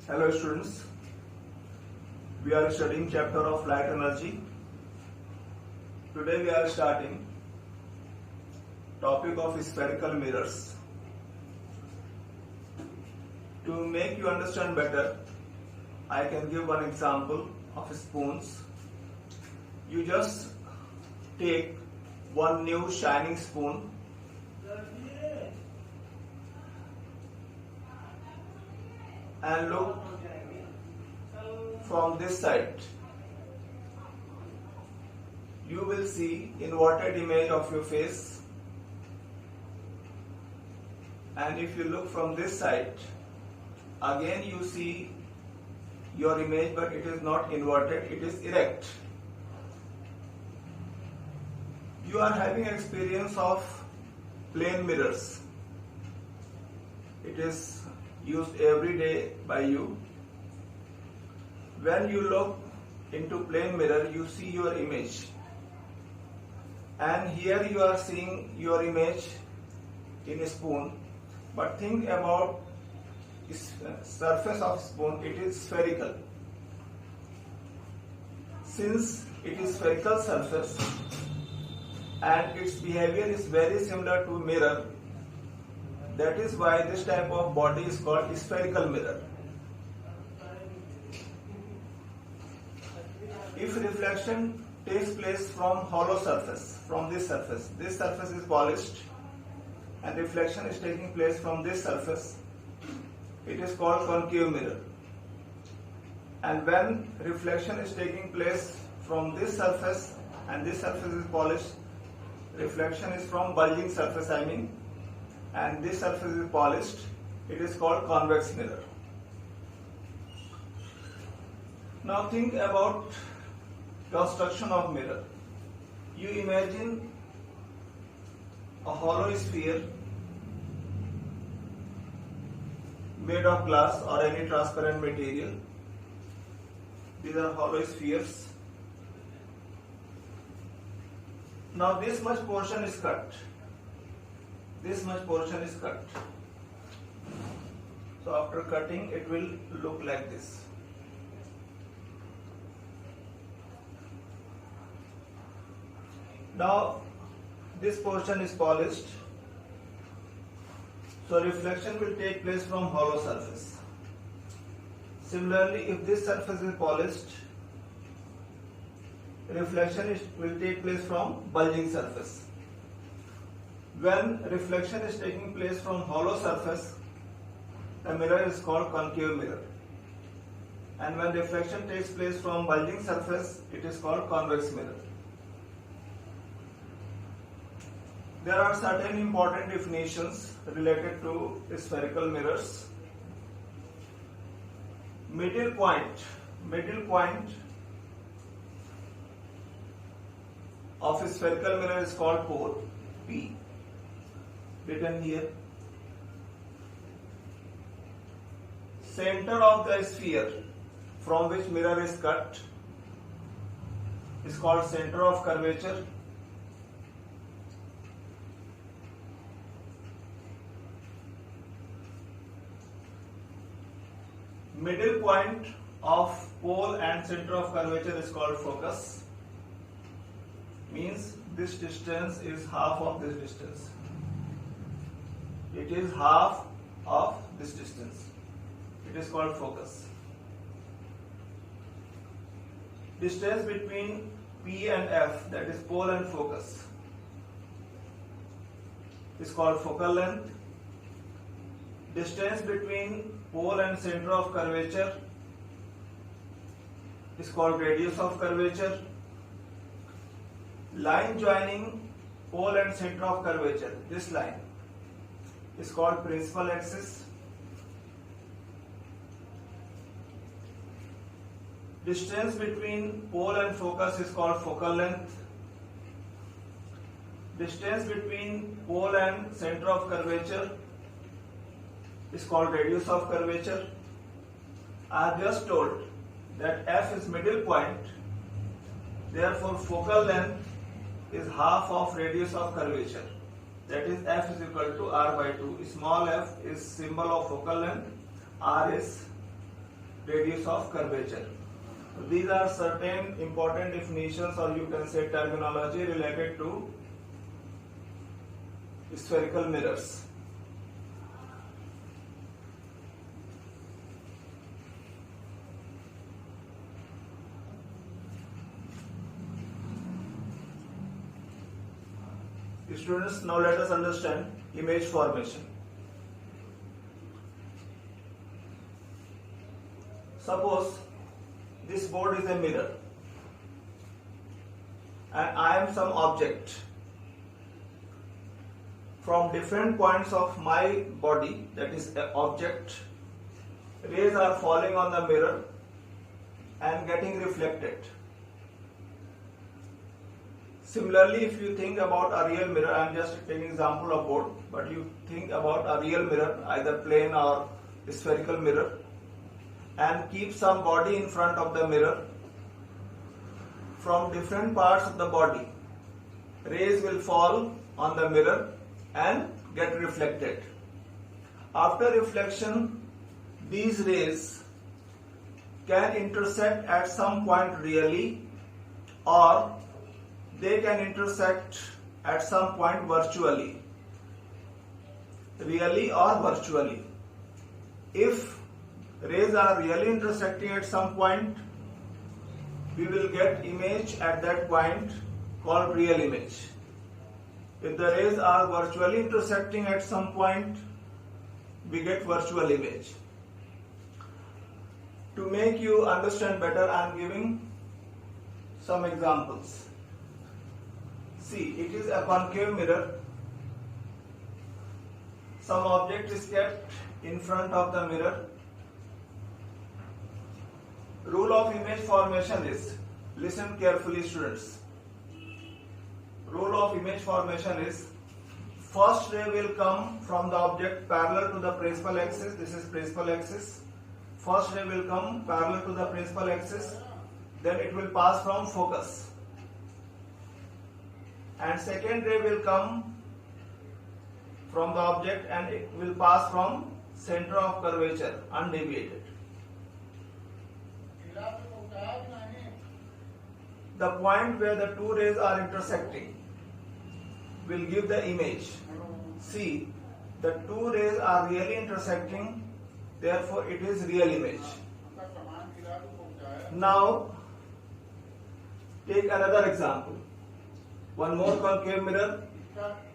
Hello students, we are studying chapter of light energy. Today we are starting topic of spherical mirrors. To make you understand better, I can give one example of spoons. You just take one new shining spoon and look from this side. You will see inverted image of your face, and if you look from this side, again you see your image, but it is not inverted, it is erect. You are having experience of plane mirrors. It is used every day by you. When you look into plane mirror, you see your image, and here you are seeing your image in a spoon. But think about surface of spoon, it is spherical. Since it is spherical surface and its behavior is very similar to mirror, that is why this type of body is called spherical mirror. If reflection takes place from hollow surface, from this surface is polished, and reflection is taking place from this surface, it is called concave mirror. And when reflection is taking place from this surface and this surface is polished, reflection is from bulging surface, and this surface is polished, it is called convex mirror. Now think about construction of mirror. You imagine a hollow sphere made of glass or any transparent material. These are hollow spheres. Now this much portion is cut. This much portion is cut. So after cutting, it will look like this. Now this portion is polished, so reflection will take place from hollow surface. Similarly, if this surface is polished, reflection will take place from bulging surface. When reflection is taking place from hollow surface, the mirror is called concave mirror. And when reflection takes place from bulging surface, it is called convex mirror. There are certain important definitions related to spherical mirrors. Middle point of a spherical mirror is called pole, P, written here. Center of the sphere from which mirror is cut is called center of curvature. Middle point of pole and center of curvature is called focus. Means this distance is half of this distance. It is half of this distance. It is called focus. Distance between P and F, that is pole and focus, is called focal length. Distance between pole and center of curvature is called radius of curvature. Line joining pole and center of curvature, this line, is called principal axis. Distance between pole and focus is called focal length. Distance between pole and center of curvature is called radius of curvature. I have just told that F is middle point, therefore focal length is half of radius of curvature. that is f is equal to r by 2. Small f is symbol of focal length, r is radius of curvature. So these are certain important definitions, or you can say terminology, related to spherical mirrors. Students, now let us understand image formation. Suppose this board is a mirror and I am some object. From different points of my body, that is an object, rays are falling on the mirror and getting reflected. Similarly, if you think about a real mirror, I am just taking example of board, but you think about a real mirror, either plane or spherical mirror, and keep some body in front of the mirror. From different parts of the body, rays will fall on the mirror and get reflected. After reflection, these rays can intersect at some point really, or they can intersect at some point virtually. Really or virtually. If rays are really intersecting at some point, we will get image at that point called real image. If the rays are virtually intersecting at some point, we get virtual image. To make you understand better, I am giving some examples. See, it is a concave mirror. Some object is kept in front of the mirror. Rule of image formation is, listen carefully students. Rule of image formation is, first ray will come from the object parallel to the principal axis. This is principal axis. First ray will come parallel to the principal axis. Then it will pass from focus. And second ray will come from the object and it will pass from center of curvature undeviated. The point where the two rays are intersecting will give the image. See, the two rays are really intersecting, therefore it is real image. Now, take another example. One more concave mirror.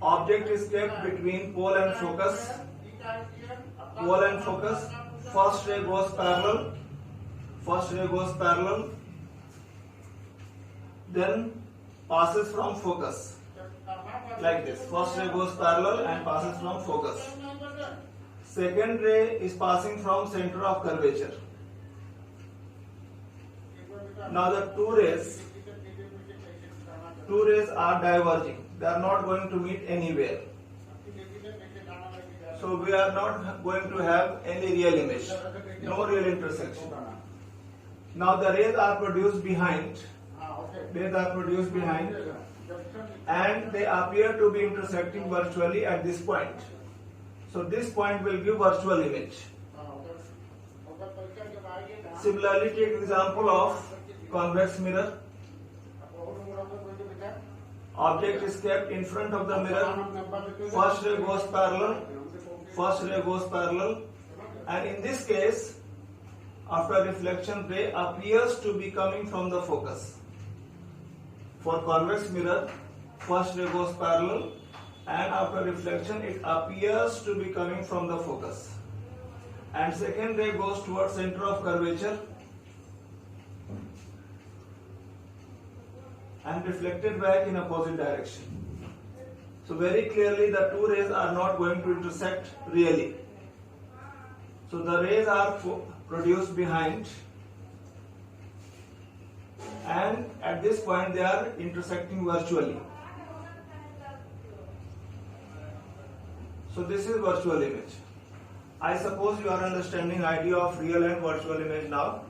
Object is kept between pole and focus. Pole and focus. First ray goes parallel. First ray goes parallel. Then passes from focus. Like this. First ray goes parallel and passes from focus. Second ray is passing from center of curvature. Now the two rays are diverging. They are not going to meet anywhere. So we are not going to have any real image. No real intersection. Now the rays are produced behind. Rays are produced behind. And they appear to be intersecting virtually at this point. So this point will give virtual image. Similarly, take example of convex mirror. Object is kept in front of the mirror. First ray goes parallel. First ray goes parallel. And in this case, after reflection, ray appears to be coming from the focus. For convex mirror, first ray goes parallel, and after reflection, it appears to be coming from the focus. And second ray goes towards center of curvature and reflected back in opposite direction. So very clearly the two rays are not going to intersect really. So the rays are produced behind, and at this point they are intersecting virtually. So this is virtual image. I suppose you are understanding idea of real and virtual image now.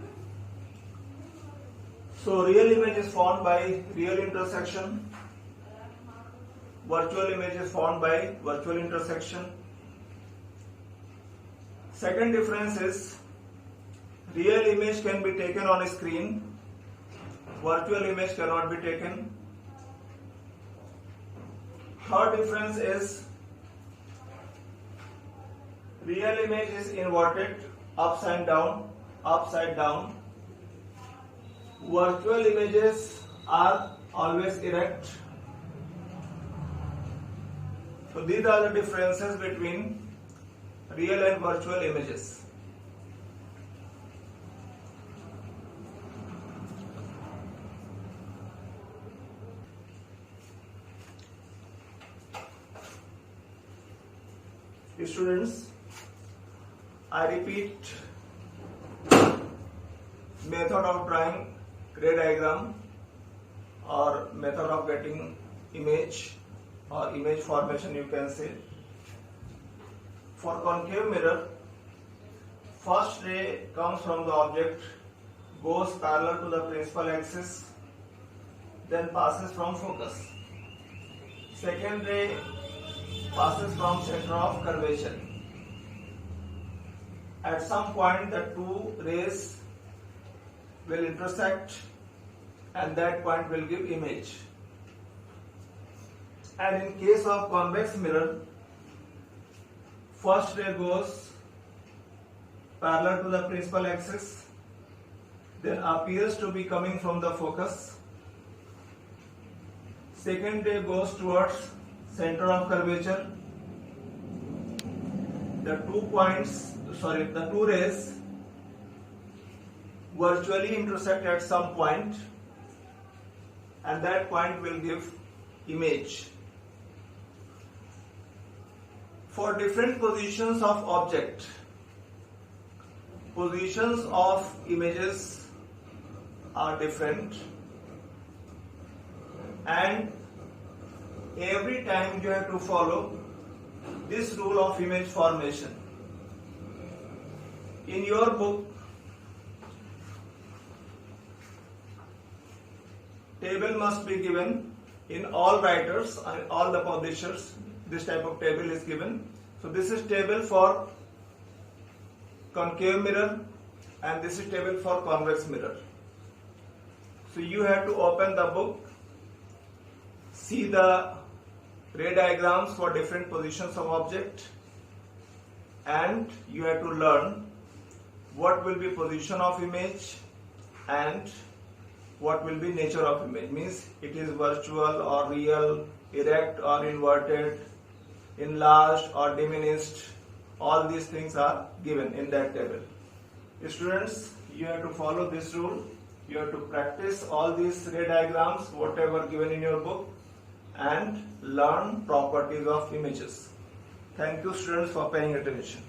So real image is formed by real intersection. Virtual image is formed by virtual intersection. Second difference is Real image can be taken on a screen, virtual image cannot be taken. Third difference is real image is inverted, upside down, upside down. Virtual images are always erect. So these are the differences between real and virtual images. Students, I repeat method of drawing ray diagram or method of getting image or image formation, you can say. For concave mirror, first ray comes from the object, goes parallel to the principal axis, then passes from focus. Second ray passes from center of curvature. At some point the two rays will intersect and that point will give image. And in case of convex mirror, first ray goes parallel to the principal axis, then appears to be coming from the focus. Second ray goes towards center of curvature. The two rays virtually intersect at some point and that point will give image. For different positions of object, positions of images are different, and every time you have to follow this rule of image formation. In your book, table must be given in all writers and all the publishers. This type of table is given. So this is table for concave mirror and this is table for convex mirror. So you have to open the book, see the ray diagrams for different positions of object, and you have to learn what will be position of image and what will be nature of image. Means it is virtual or real, erect or inverted, enlarged or diminished. All these things are given in that table. Students, you have to follow this rule. You have to practice all these ray diagrams, whatever given in your book, and learn properties of images. Thank you, students, for paying attention.